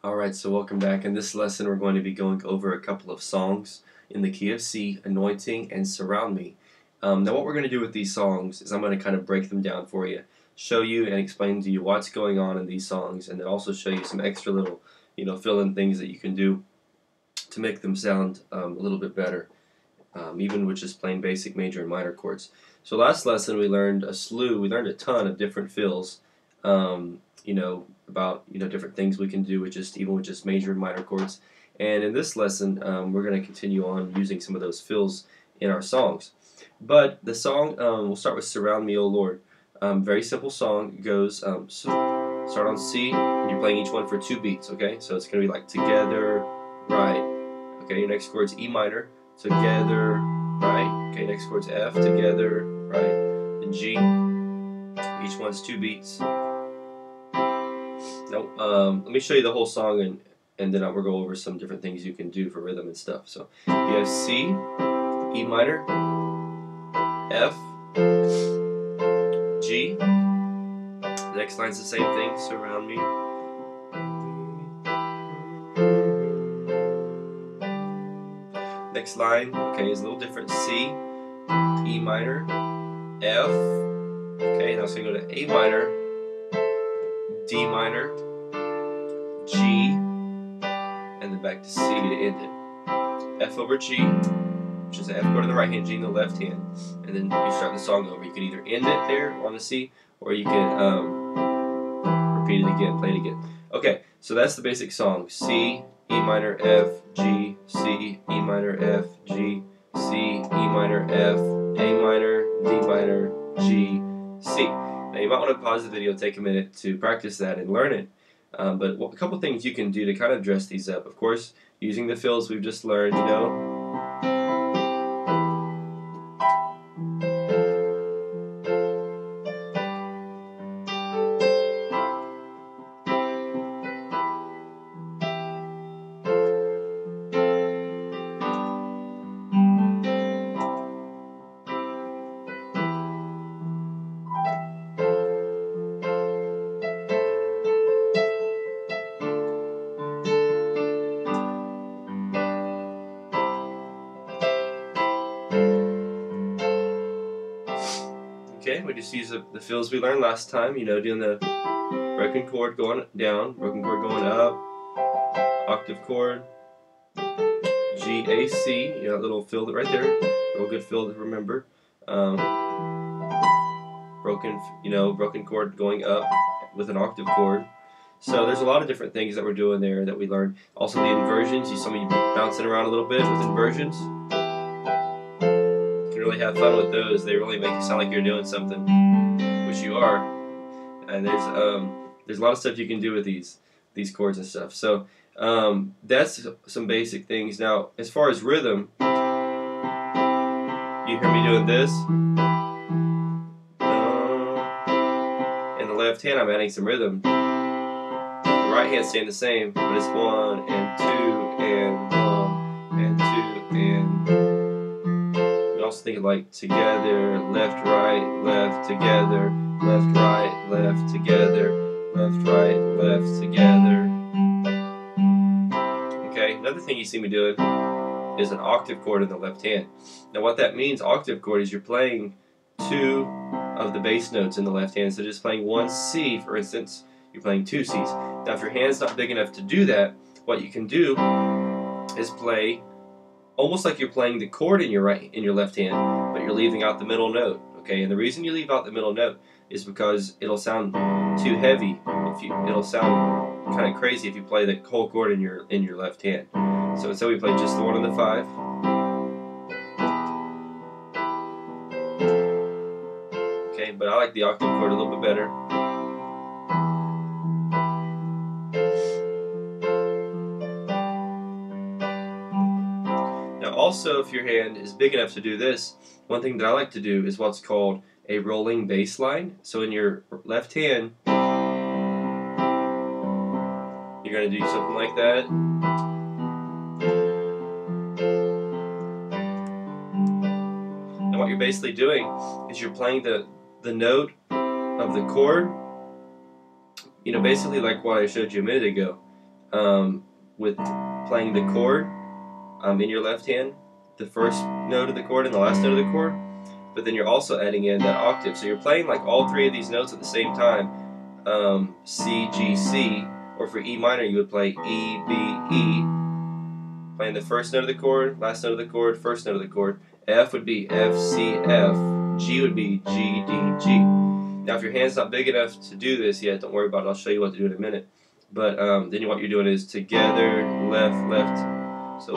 Alright, so welcome back. In this lesson we're going to be going over a couple of songs in the key of C, Anointing and Surround Me. Now what we're going to do with these songs is I'm going to kind of break them down for you, show you and explain to you what's going on in these songs, and then also show you some extra little, fill-in things that you can do to make them sound a little bit better, even with just plain basic major and minor chords. So last lesson we learned a ton of different fills, about different things we can do with just major and minor chords. And in this lesson, we're going to continue on using some of those fills in our songs. But the song, we'll start with "Surround Me, O Lord." Very simple song. It goes start on C, and you're playing each one for 2 beats. Okay, so it's going to be like together, right. Okay, your next chord's E minor, together, right. Okay, next chord's F, together, right, and G. Each one's 2 beats. Now, let me show you the whole song, and then we'll go over some different things you can do for rhythm and stuff. So you have C, E minor, F, G. The next line's the same thing, surround me. Next line, okay, is a little different. C, E minor, F. Okay, now it's going to go to A minor, D minor, G, and then back to C to end it. F over G, which is the F chord in the right hand, G in the left hand, and then you start the song over. You can either end it there on the C, or you can repeat it again, play it again. Okay, so that's the basic song. C, E minor, F, G, C, E minor, F, G, C, E minor, F, A minor, D minor, G, C. Now you might want to pause the video, take a minute to practice that and learn it. But a couple things you can do to kind of dress these up. Of course, using the fills we've just learned, Okay, we just use the fills we learned last time, doing the broken chord going down, broken chord going up, octave chord, G, A, C, that little fill right there, real good fill to remember. Broken chord going up with an octave chord. So there's a lot of different things that we're doing there that we learned. Also the inversions, some of you bouncing around a little bit with inversions. Really have fun with those. They really make you sound like you're doing something, which you are. And there's a lot of stuff you can do with these chords and stuff. So that's some basic things. Now, as far as rhythm, you hear me doing this. In the left hand, I'm adding some rhythm. The right hand's staying the same, but it's 1 and 2 and 1 and 2 and. Also think of like together, left, right, left, together, left, right, left, together, left, right, left, together. Okay, another thing you see me doing is an octave chord in the left hand. Now what that means, octave chord, is you're playing 2 of the bass notes in the left hand. So just playing 1 C, for instance, you're playing 2 C's. Now if your hand's not big enough to do that, what you can do is play almost like you're playing the chord in your left hand, but you're leaving out the middle note. Okay, and the reason you leave out the middle note is because it'll sound too heavy. It'll sound kind of crazy if you play the whole chord in your left hand. So instead we play just the 1 and the 5. Okay, but I like the octave chord a little bit better. Also, if your hand is big enough to do this, one thing that I like to do is what's called a rolling bass line. So in your left hand, you're going to do something like that. And what you're basically doing is you're playing the note of the chord, basically like what I showed you a minute ago. with playing the chord in your left hand, the first note of the chord and the last note of the chord, but then you're also adding in that octave. So you're playing like all three of these notes at the same time. C, G, C, or for E minor you would play E, B, E, playing the first note of the chord, last note of the chord, first note of the chord. F would be F, C, F. G would be G, D, G. Now if your hand's not big enough to do this yet, don't worry about it, I'll show you what to do in a minute. But then what you're doing is together, left, left. So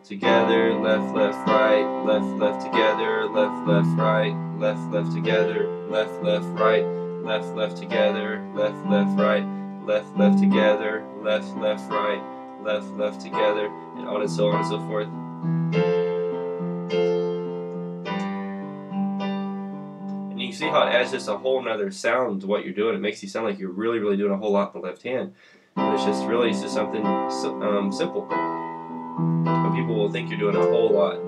together, left, left, right, left, left, together, left, left, right, left, left, together, left, left, right, left, left, together, left, left, right, left, left, together, left, left, right, left, left, together, and on and so on and so forth. And you see how it adds just a whole nother sound to what you're doing. It makes you sound like you're really, really doing a whole lot in the left hand. But it's just something simple. But people will think you're doing a whole lot.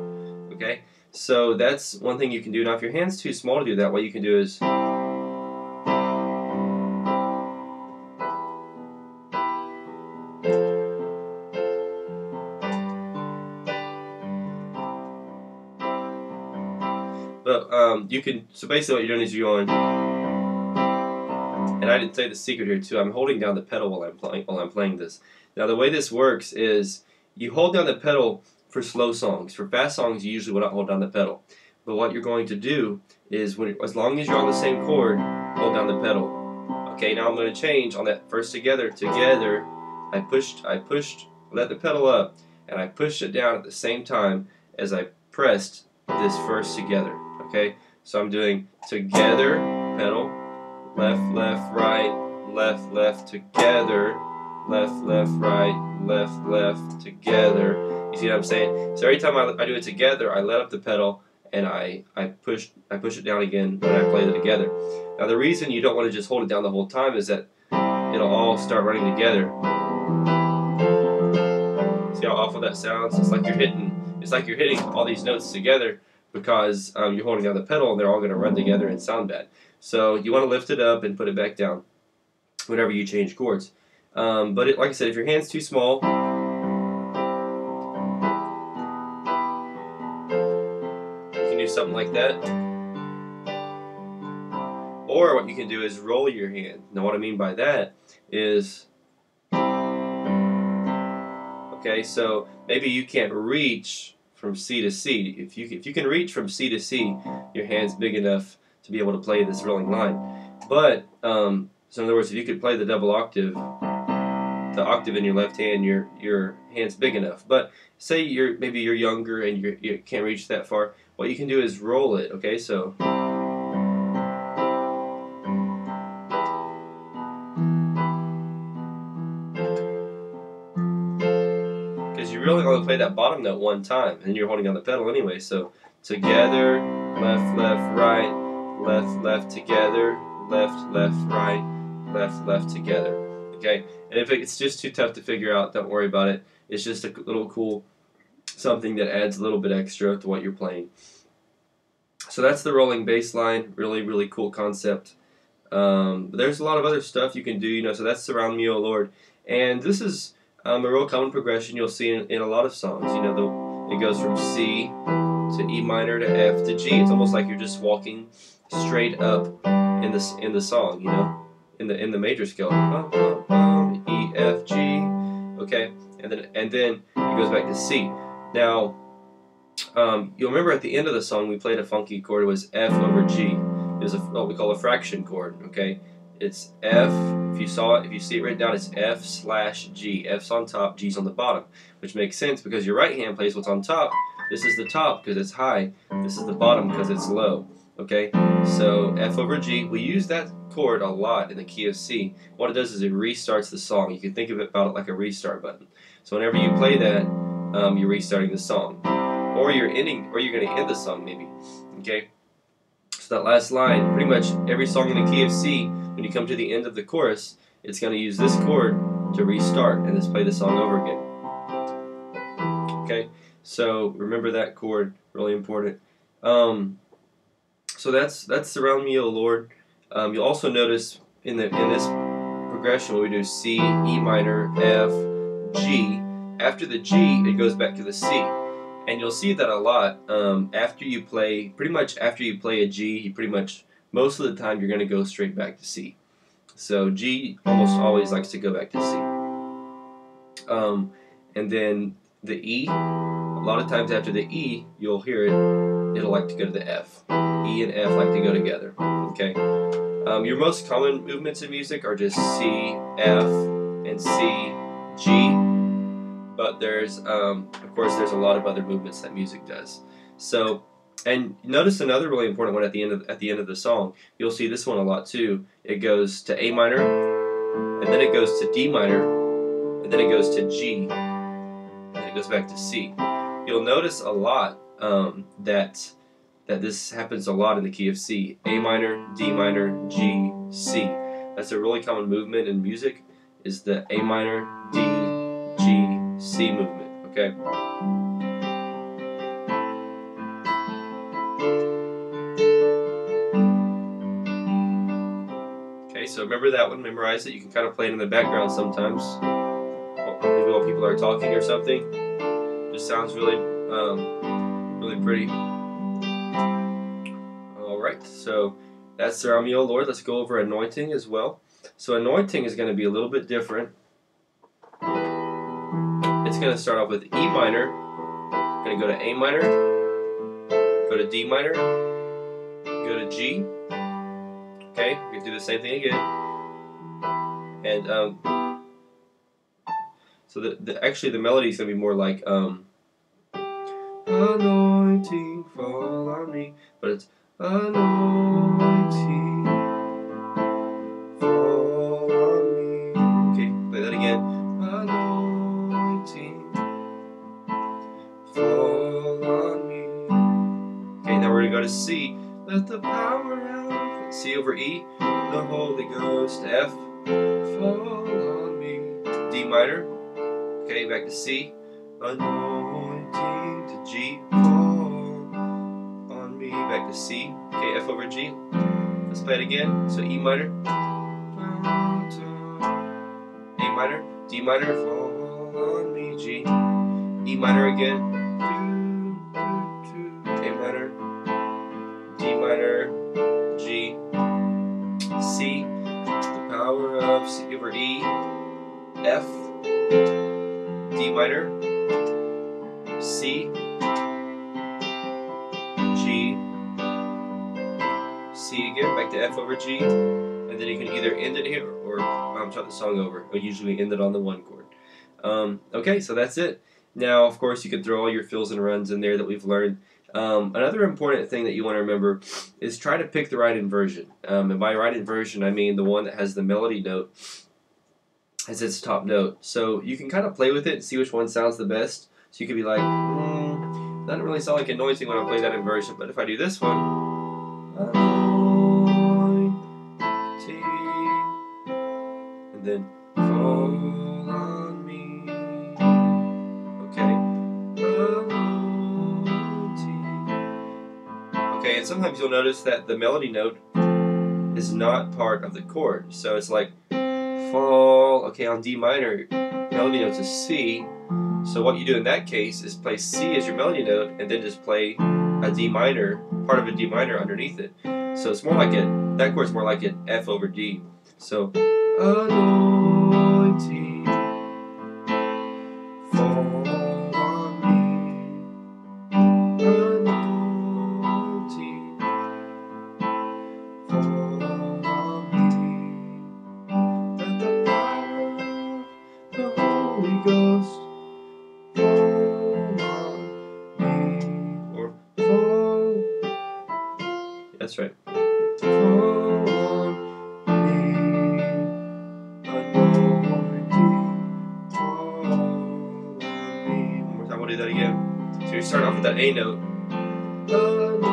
Okay? So that's one thing you can do. Now if your hand's too small to do that, what you can do is you can, so basically what you're doing is you're going, and I didn't say the secret here too, I'm holding down the pedal while I'm playing this. Now the way this works is you hold down the pedal for slow songs. For fast songs you usually will not hold down the pedal. But what you're going to do is, as long as you're on the same chord, hold down the pedal. Okay, now I'm going to change on that first together, I pushed, let the pedal up, and I pushed it down at the same time as I pressed this first together. Okay, so I'm doing together, pedal, left, left, right, left, left, together, left, left, right, left, left, together. You see what I'm saying? So every time I do it together, I let up the pedal and I push it down again when I play it together. Now the reason you don't want to just hold it down the whole time is that it'll all start running together. See how awful that sounds? It's like you're hitting all these notes together because you're holding down the pedal and they're all going to run together and sound bad. So you want to lift it up and put it back down whenever you change chords. But like I said, if your hand's too small, you can do something like that. Or what you can do is roll your hand. Now what I mean by that is, okay, so maybe you can't reach from C to C. If you can reach from C to C, your hand's big enough to be able to play this rolling line. But so in other words, if you could play the double octave, the octave in your left hand, your hand's big enough. But say maybe you're younger and you can't reach that far. What you can do is roll it. Okay, so you really only play that bottom note one time, and you're holding down the pedal anyway. So together, left, left, right, left, left, together, left, left, right, left, left, together. Okay, and if it's just too tough to figure out, don't worry about it. It's just a little cool something that adds a little bit extra to what you're playing. So that's the rolling bass line. Really, really cool concept. But there's a lot of other stuff you can do. So that's Surround Me, O Lord, and this is a real common progression you'll see in a lot of songs. It goes from C to E minor to F to G. It's almost like you're just walking straight up in the song, in the major scale. E, F, G. Okay, and then it goes back to C. Now, you'll remember at the end of the song we played a funky chord. It was F over G. It was what we call a fraction chord. Okay. It's F, if you see it written down, it's F/G. F's on top, G's on the bottom, which makes sense because your right hand plays what's on top. This is the top because it's high. This is the bottom because it's low. Okay, so F over G, we use that chord a lot in the key of C. What it does is it restarts the song. You can think about it like a restart button. So whenever you play that, you're restarting the song. Or you're going to end the song maybe. Okay, so that last line, pretty much every song in the key of C, when you come to the end of the chorus, it's going to use this chord to restart and just play the song over again. Okay, so remember that chord, really important. So that's Surround Me, O Lord. You'll also notice in this progression where we do C, E minor, F, G. After the G, it goes back to the C. And you'll see that a lot after you play, pretty much after you play a G, you pretty much, most of the time you're going to go straight back to C. So G almost always likes to go back to C. And then the E, a lot of times after the E, you'll hear it, it'll like to go to the F. E and F like to go together, okay? Your most common movements in music are just C, F, and C, G. But there's, of course, there's a lot of other movements that music does. So, and notice another really important one at the end of the song. You'll see this one a lot too. It goes to A minor, and then it goes to D minor, and then it goes to G, and then it goes back to C. You'll notice a lot that this happens a lot in the key of C. A minor, D minor, G, C. That's a really common movement in music, is the A minor, D, G, C movement, okay? Okay, so remember that one, memorize it. You can kind of play it in the background sometimes, maybe while people are talking or something. Just sounds really, really pretty. Alright, so that's our Me, O Lord. Let's go over anointing as well. So anointing is going to be a little bit different. It's going to start off with E minor, going to go to A minor, go to D minor, go to G. Okay, we can do the same thing again. And so actually the melody is going to be more like anointing fall on me, but it's anointing fall on me. Okay, play that again. Anointing fall on me. Okay, now we're going to go to C. Let the power of C over E, the Holy Ghost, F, fall on me. D minor. Okay, back to C. Anointing to G, fall on me. Back to C. Okay, F over G. Let's play it again. So E minor. A minor. D minor, fall on me. G. E minor again. A minor. D minor. G. C. The power of C over E. F. D minor, C, G, C again, back to F over G, and then you can either end it here or start the song over. But usually we end it on the one chord. Okay, so that's it. Now, of course, you can throw all your fills and runs in there that we've learned. Another important thing that you want to remember is try to pick the right inversion. And by right inversion, I mean the one that has the melody note as its top note. So you can kind of play with it and see which one sounds the best. So you could be like, doesn't really sound like anointing when I play that inversion, but if I do this one, anointing, and then fall on me. Okay, anointing. Okay, and sometimes you'll notice that the melody note is not part of the chord. So it's like fall, okay, on D minor, melody note's a C. So what you do in that case is play C as your melody note and then just play a D minor, part of a D minor underneath it. So it's more like that chord's more like an F over D. So, anointing, fall on me, anointing, fall on me. Let the power of the Holy Ghost fall on me. Or fall. That's right. Fall on me. Anointing. Fall on me. One more time, we'll do that again. So you start off with that A note. Anointing.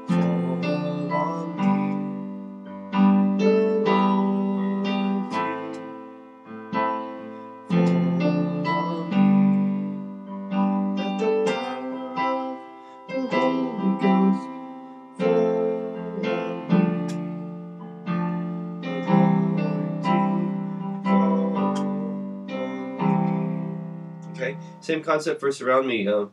Fall on me. Same concept for surround me. Surround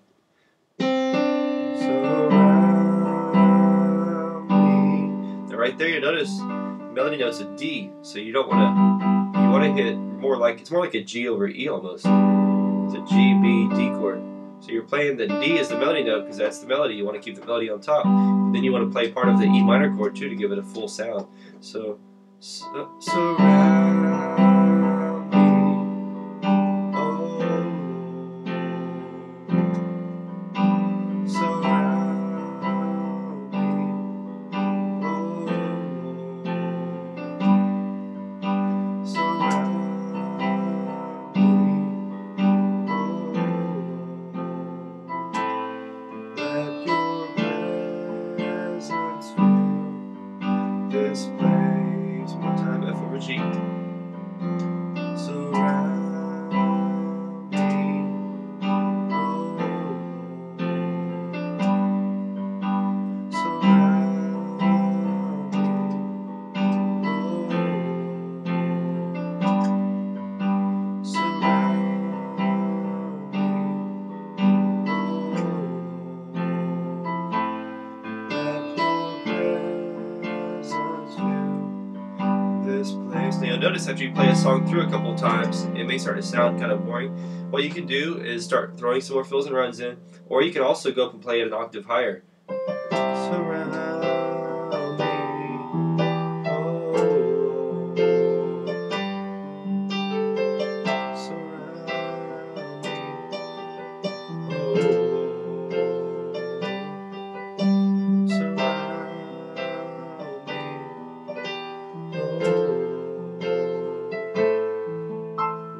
me. Now right there, you notice the melody note's a D, so you don't want to. You want to hit more like it's more like a G over E almost. It's a G, B, D chord. So you're playing the D as the melody note because that's the melody. You want to keep the melody on top. But then you want to play part of the E minor chord too to give it a full sound. So surround me, oh, surround me, oh, surround me. Let your presence fill this place. One more time, F over G. Surround me, oh, surround me, oh, surround me, this place. Now you'll notice after you play a song through a couple times, it may start to sound kind of boring. What you can do is start throwing some more fills and runs in, or you can also go up and play it an octave higher. Surround me, oh, surround me, oh, surround me.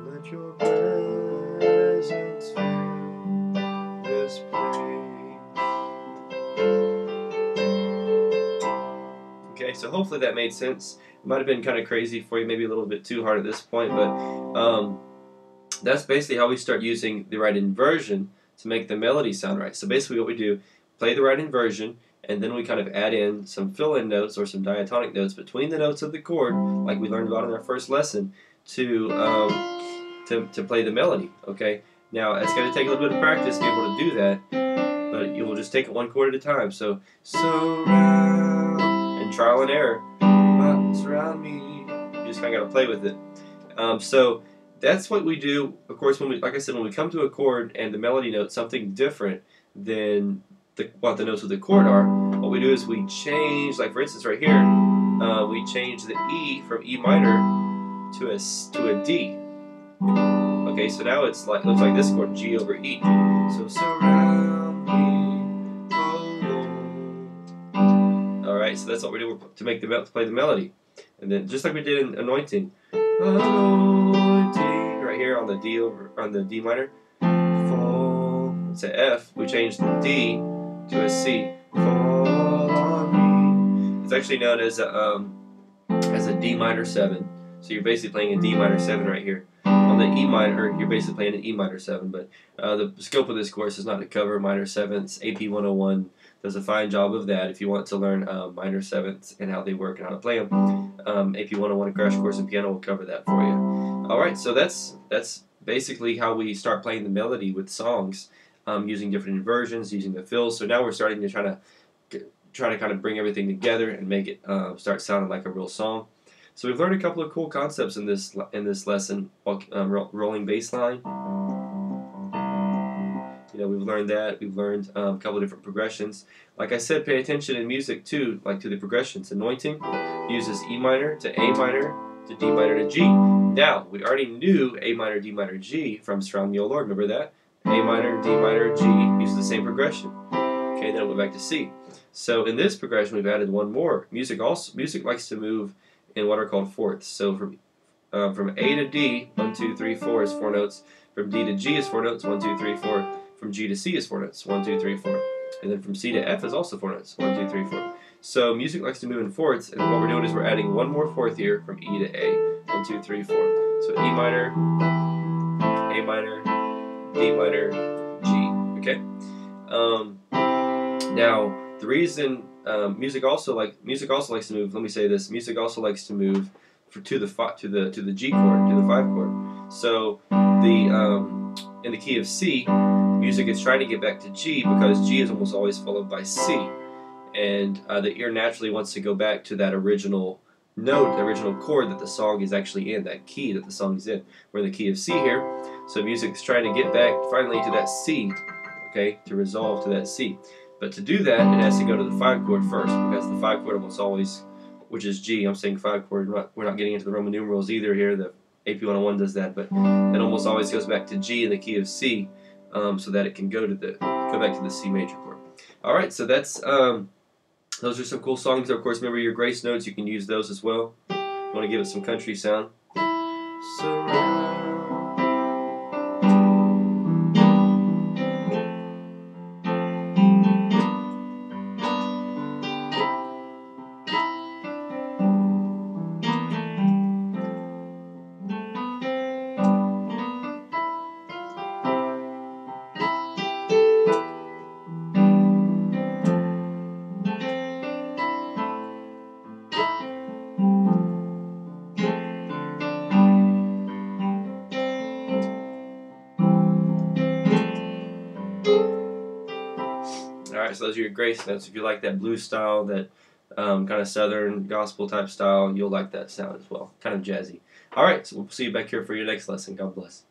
Let your presence fill this place. Okay, so hopefully that made sense. It might have been kind of crazy for you, maybe a little bit too hard at this point, but that's basically how we start using the right inversion to make the melody sound right. So basically what we do, play the right inversion, and then we kind of add in some fill-in notes or some diatonic notes between the notes of the chord, like we learned about in our first lesson, to play the melody. Okay. Now it's going to take a little bit of practice to be able to do that, but you will just take it one chord at a time. So surround and trial and error. Surround me. You just kind of got to play with it. So that's what we do. Of course, when we, like I said, when we come to a chord and the melody note's something different than what the notes of the chord are, what we do is we change, like for instance right here, we change the E from E minor to a D. Okay, so now it's like looks like this chord, G over E. So surround me, oh Lord. All right, so that's what we do to make to play the melody, and then just like we did in anointing, anointing right here on the D minor. Fall. It's a F. We change the D to a C. Fall on me. It's actually known as a D minor 7. So you're basically playing a D minor 7 right here. On the E minor, you're basically playing an E minor 7. But the scope of this course is not to cover minor 7ths. AP 101 does a fine job of that if you want to learn minor 7ths and how they work and how to play them. AP 101 Crash Course in Piano will cover that for you. Alright, so that's basically how we start playing the melody with songs, using different inversions, using the fills. So now we're starting to try to kind of bring everything together and make it start sounding like a real song. So we've learned a couple of cool concepts in this lesson. Rolling bass line. You know, we've learned that. We've learned a couple of different progressions. Like I said, pay attention in music too, like to the progressions. Anointing uses E minor to A minor to D minor to G. Now, we already knew A minor, D minor, G from Surround Me, O Lord. Remember that? A minor, D minor, G uses the same progression. Okay, then we'll go back to C. So in this progression, we've added one more. Music likes to move in what are called fourths. So from A to D, 1, 2, 3, 4 is 4 notes. From D to G is 4 notes. 1, 2, 3, 4. From G to C is 4 notes. 1, 2, 3, 4. And then from C to F is also 4 notes. 1, 2, 3, 4. So music likes to move in fourths, and what we're doing is we're adding one more fourth here from E to A. 1, 2, 3, 4. So E minor, A minor, D minor, G. Okay. Now the reason music also likes to move. Let me say this: music also likes to move to the G chord, to the 5 chord. So in the key of C, music is trying to get back to G because G is almost always followed by C. And the ear naturally wants to go back to that original note, the original chord that the song is actually in, that key that the song is in. We're in the key of C here, so music is trying to get back finally to that C, okay, to resolve to that C. But to do that, it has to go to the 5 chord first, because the 5 chord almost always, which is G, I'm saying 5 chord, we're not getting into the Roman numerals either here, the AP 101 does that, but it almost always goes back to G in the key of C, so that it can go back to the C major chord. Alright, so that's those are some cool songs. Of course, remember your grace notes, you can use those as well. You want to give it some country sound. Alright, so those are your grace notes. If you like that blues style, that kind of southern gospel type style, you'll like that sound as well. Kind of jazzy. Alright, so we'll see you back here for your next lesson. God bless.